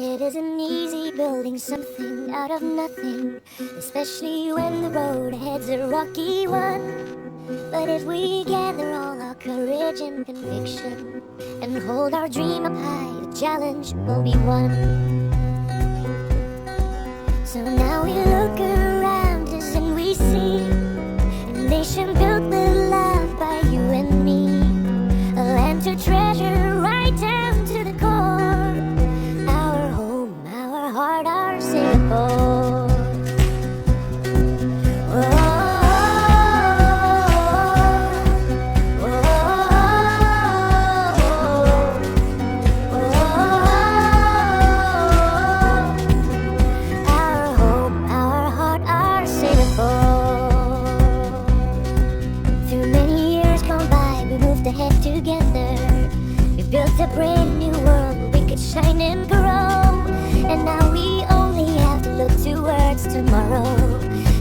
It isn't easy building something out of nothing, especially when the road ahead's a rocky one. But if we gather all our courage and conviction and hold our dream up high, the challenge will be won. So now we look around us and we see a nation built with love by you and me, a land to treasure right down to the core, our home, our heart, our Singapore. Ahead together, we built a brand new world where we could shine and grow. And now we only have to look towards tomorrow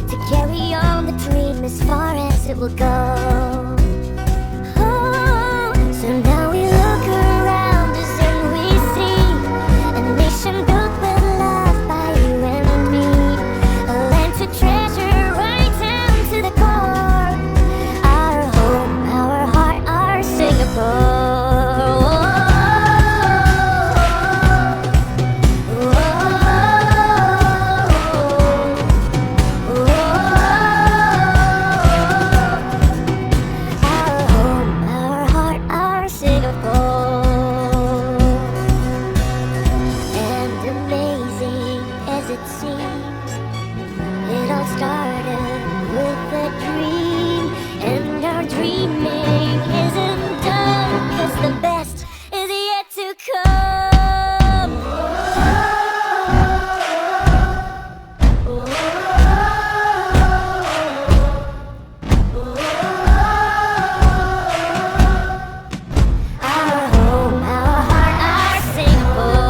to carry on the dream as far as it will go. Oh, so now we look around us and we see a nation built with love by you and me, a land to treasure right down to the core, our home, our heart, our Singapore. It all started with a dream, and our dreaming isn't done, 'cause the best is yet to come. Our home, our heart, our Singapore.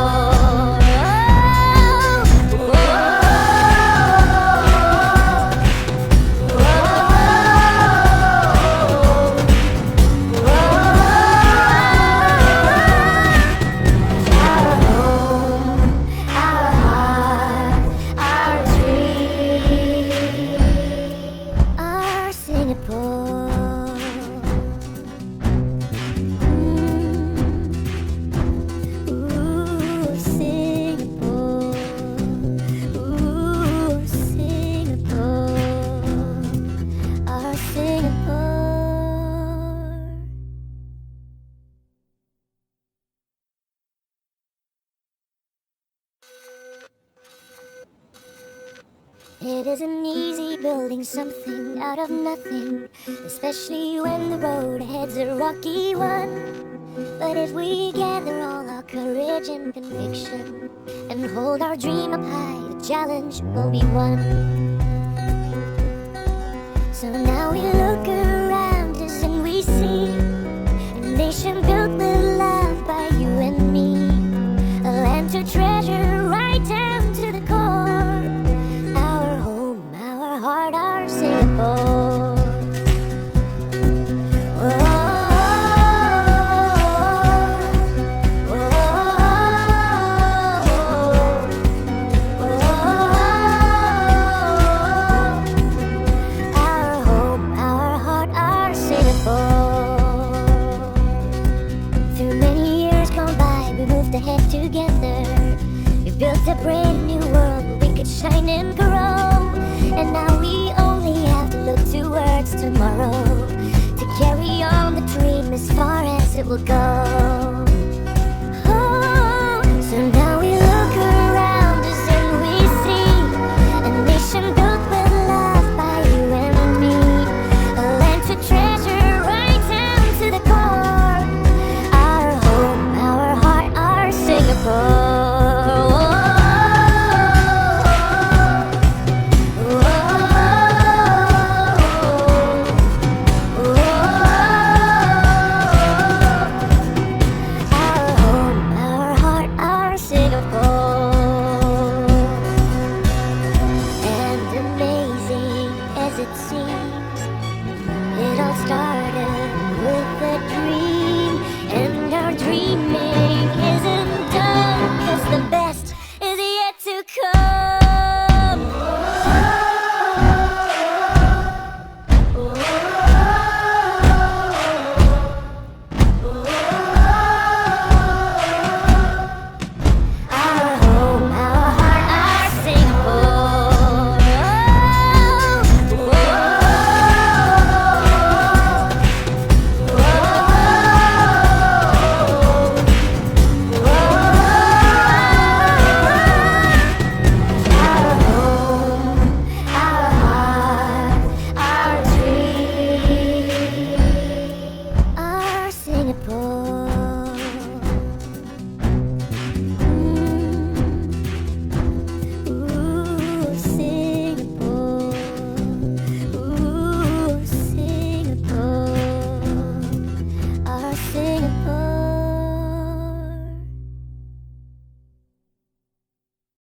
It isn't easy building something out of nothing, especially when the road ahead's a rocky one. But if we gather all our courage and conviction and hold our dream up high, the challenge will be won. So now we look around us and we see a nation built with love by you and me, a land to treasure right down to the core, our home, our heart, our Singapore. Ahead together, we built a brand new world where we could shine and grow. And now we only have to look towards tomorrow to carry on the dream as far as it will go.